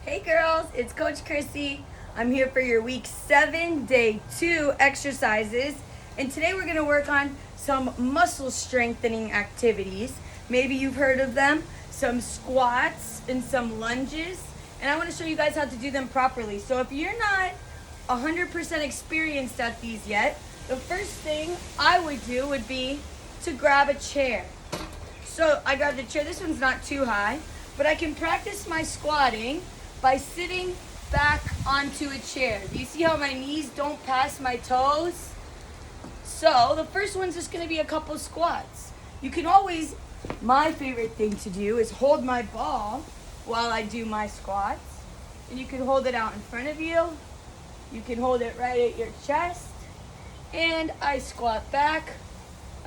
Hey girls, it's Coach Chrissy. I'm here for your week 7, day 2 exercises. And today we're going to work on some muscle strengthening activities. Maybe you've heard of them, some squats and some lunges. And I want to show you guys how to do them properly. So if you're not 100% experienced at these yet, the first thing I would do would be to grab a chair. So I grabbed a chair. This one's not too high, but I can practice my squatting by sitting back onto a chair. Do you see how my knees don't pass my toes? So the first one's just gonna be a couple squats. You can always, my favorite thing to do is hold my ball while I do my squats. And you can hold it out in front of you. You can hold it right at your chest. And I squat back.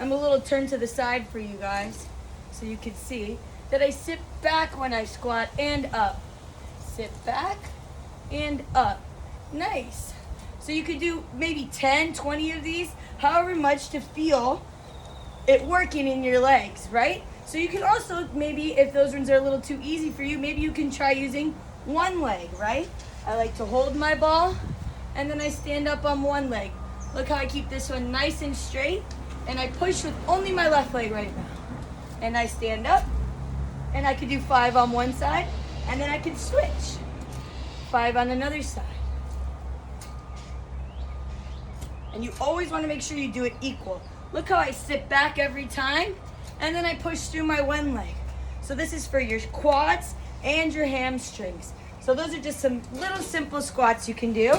I'm a little turned to the side for you guys so you can see that I sit back when I squat and up. Sit back and up. Nice. So you could do maybe 10, 20 of these, however much to feel it working in your legs, right? So you can also, maybe if those ones are a little too easy for you, maybe you can try using one leg, right? I like to hold my ball and then I stand up on one leg. Look how I keep this one nice and straight, and I push with only my left leg right now. And I stand up and I can do 5 on one side. And then I can switch. 5 on another side. And you always want to make sure you do it equal. Look how I sit back every time, and then I push through my one leg. So this is for your quads and your hamstrings. So those are just some little simple squats you can do.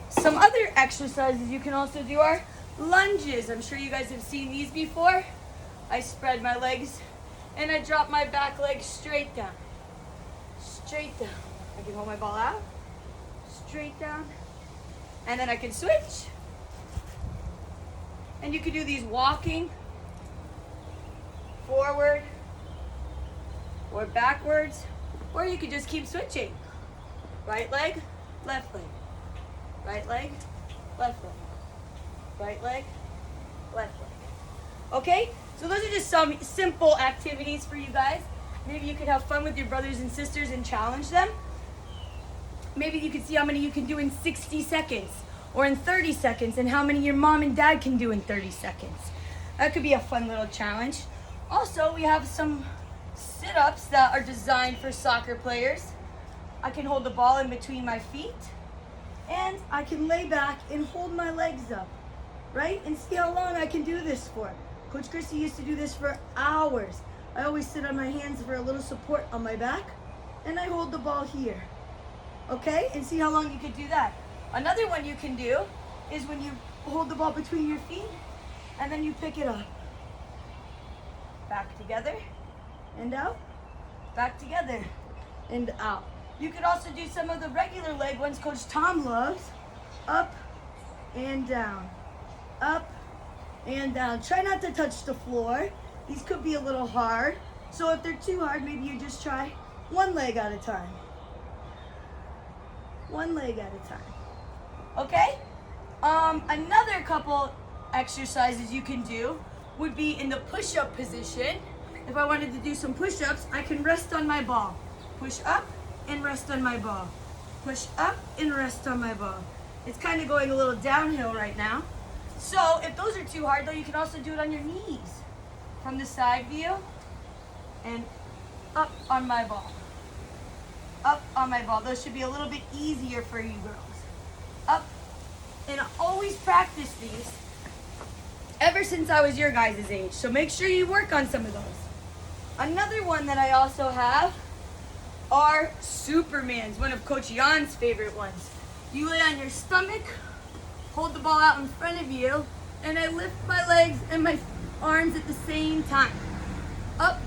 Some other exercises you can also do are lunges. I'm sure you guys have seen these before. I spread my legs, and I drop my back leg straight down. Straight down. I can hold my ball out. Straight down. And then I can switch. And you can do these walking. Forward. Or backwards. Or you could just keep switching. Right leg, left leg. Right leg, left leg. Right leg, left leg. Okay? So those are just some simple activities for you guys. Maybe you could have fun with your brothers and sisters and challenge them. Maybe you could see how many you can do in 60 seconds or in 30 seconds and how many your mom and dad can do in 30 seconds. That could be a fun little challenge. Also, we have some sit-ups that are designed for soccer players. I can hold the ball in between my feet and I can lay back and hold my legs up, right? And see how long I can do this for. Coach Chrissy used to do this for hours. I always sit on my hands for a little support on my back, and I hold the ball here. Okay? And see how long you could do that. Another one you can do is when you hold the ball between your feet, and then you pick it up. Back together, and out. Back together, and out. You could also do some of the regular leg ones Coach Tom loves. Up and down. Up and down. Try not to touch the floor. These could be a little hard. So if they're too hard, maybe you just try one leg at a time. One leg at a time. Okay? Another couple exercises you can do would be in the push-up position. If I wanted to do some push-ups, I can rest on my ball. Push up and rest on my ball. Push up and rest on my ball. It's kind of going a little downhill right now. So if those are too hard, though, you can also do it on your knees. From the side view, and up on my ball. Up on my ball. Those should be a little bit easier for you girls. Up, and I always practice these ever since I was your guys' age. So make sure you work on some of those. Another one that I also have are Supermans, one of Coach Jan's favorite ones. You lay on your stomach, hold the ball out in front of you, and I lift my legs and my arms at the same time. Up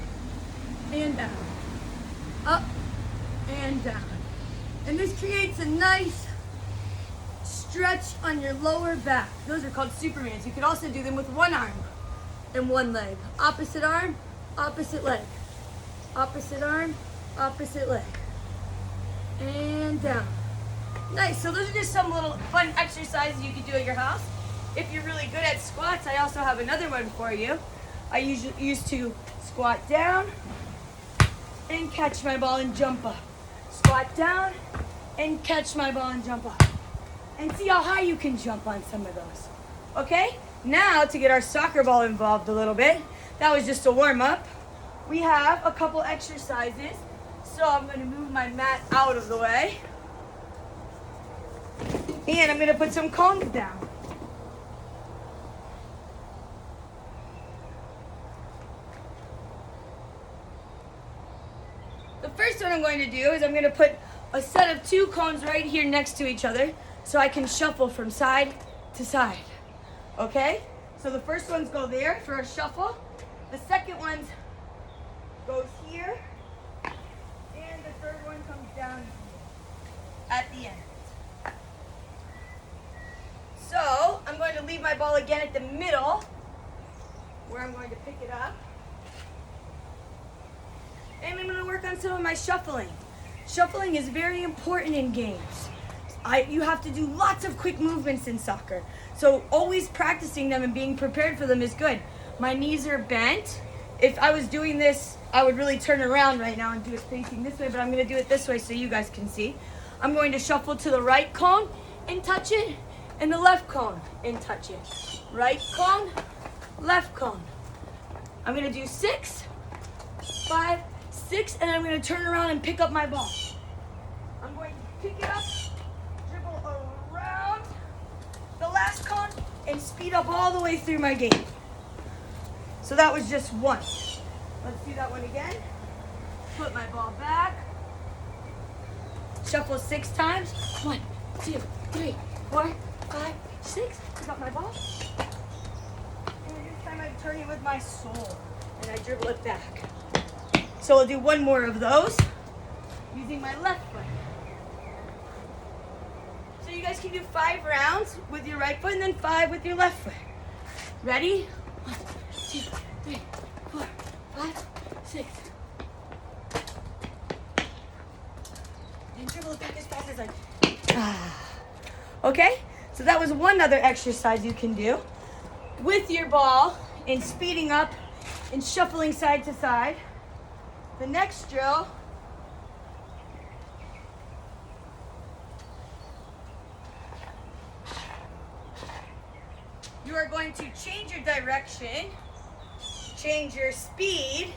and down. Up and down. And this creates a nice stretch on your lower back. Those are called Supermans. You could also do them with one arm and one leg. Opposite arm, opposite leg. Opposite arm, opposite leg. And down. Nice. So those are just some little fun exercises you can do at your house. If you're really good at squats, I also have another one for you. I used to squat down and catch my ball and jump up. squat down and catch my ball and jump up. And see how high you can jump on some of those. Okay? Now, to get our soccer ball involved a little bit, that was just a warm-up. We have a couple exercises. So I'm going to move my mat out of the way. And I'm going to put some cones down. The first one I'm going to do is I'm going to put a set of 2 cones right here next to each other so I can shuffle from side to side. Okay? So the first ones go there for a shuffle. The second one goes here. And the third one comes down at the end. So I'm going to leave my ball again at the middle where I'm going to pick it up. And I'm going to work on some of my shuffling. Shuffling is very important in games. You have to do lots of quick movements in soccer. So always practicing them and being prepared for them is good. My knees are bent. If I was doing this, I would really turn around right now and do it facing this way, but I'm going to do it this way so you guys can see. I'm going to shuffle to the right cone and touch it, and the left cone and touch it. Right cone, left cone. I'm going to do 6, 5, 6, and I'm going to turn around and pick up my ball. I'm going to pick it up, dribble around the last cone, and speed up all the way through my game. So that was just 1. Let's do that one again. Put my ball back. Shuffle 6 times. 1, 2, 3, 4, 5, 6. Pick up my ball. And this time I turn it with my soul. And I dribble it back. So we'll do 1 more of those using my left foot. So you guys can do 5 rounds with your right foot and then 5 with your left foot. Ready? 1, 2, 3, 4, 5, 6. And dribble it back as fast as I can. Okay? So that was one other exercise you can do with your ball and speeding up and shuffling side to side. The next drill you are going to change your direction, change your speed,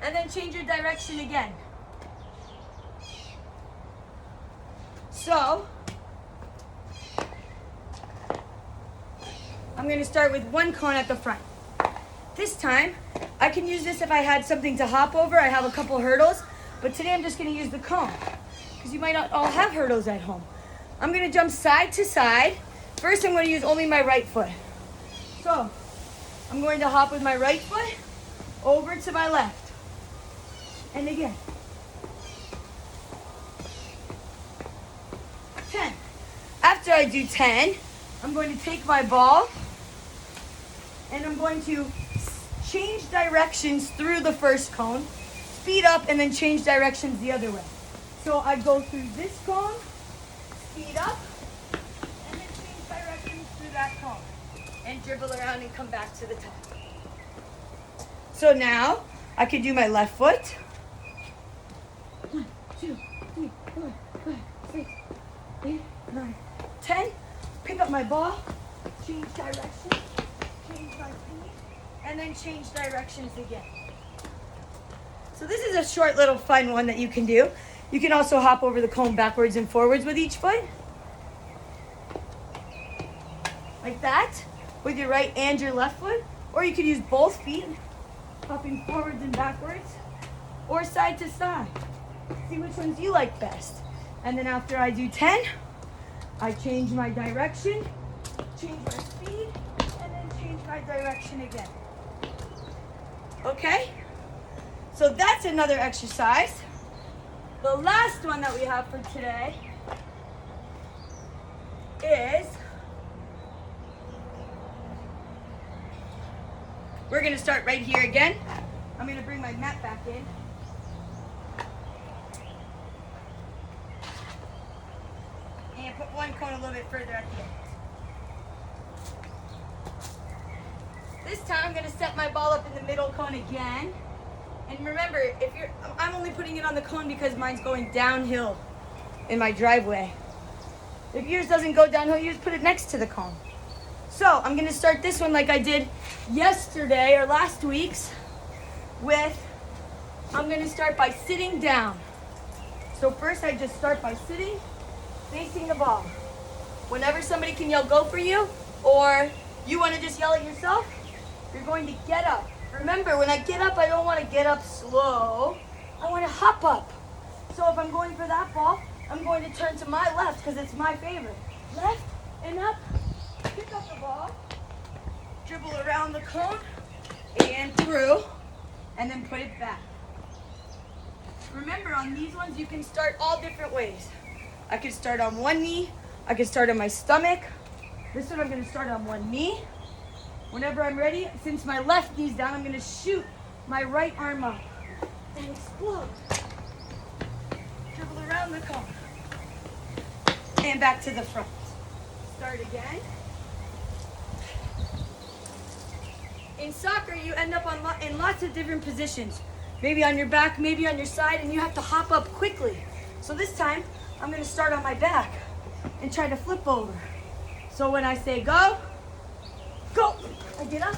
and then change your direction again. So, I'm going to start with 1 cone at the front. This time, I can use this if I had something to hop over. I have a couple hurdles, but today I'm just going to use the cone because you might not all have hurdles at home. I'm going to jump side to side. First, I'm going to use only my right foot. So, I'm going to hop with my right foot over to my left. And again. 10. After I do 10, I'm going to take my ball and I'm going to change directions through the first cone, speed up, and then change directions the other way. So I go through this cone, speed up, and then change directions through that cone. And dribble around and come back to the top. So now I can do my left foot. 1, 2, 3, 4, 5, 6, 8, 9, 10. Pick up my ball, change direction, change my speed, and then change directions again. So this is a short little fun one that you can do. You can also hop over the cone backwards and forwards with each foot. Like that. With your right and your left foot, or you could use both feet, hopping forwards and backwards, or side to side. See which ones you like best. And then after I do 10, I change my direction, change my speed, and then change my direction again. Okay? So that's another exercise. The last one that we have for today is we're going to start right here again. I'm going to bring my mat back in. And put 1 cone a little bit further at the end. This time I'm going to set my ball up in the middle cone again. And remember, I'm only putting it on the cone because mine's going downhill in my driveway. If yours doesn't go downhill, you just put it next to the cone. So I'm gonna start this one like I did yesterday or last week's I'm gonna start by sitting down. So first I just start by sitting, facing the ball. Whenever somebody can yell go for you, or you wanna just yell it yourself, you're going to get up. Remember, when I get up, I don't wanna get up slow. I wanna hop up. So if I'm going for that ball, I'm going to turn to my left because it's my favorite. Left and up, pick up the ball, dribble around the cone and through, and then put it back. Remember, on these ones, you can start all different ways. I could start on one knee. I could start on my stomach. This one, I'm gonna start on one knee. Whenever I'm ready, since my left knee's down, I'm gonna shoot my right arm up and explode. Dribble around the cone. And back to the front. Start again. In soccer, you end up in lots of different positions. Maybe on your back, maybe on your side, and you have to hop up quickly. So this time, I'm gonna start on my back and try to flip over. So when I say go, go, I get up,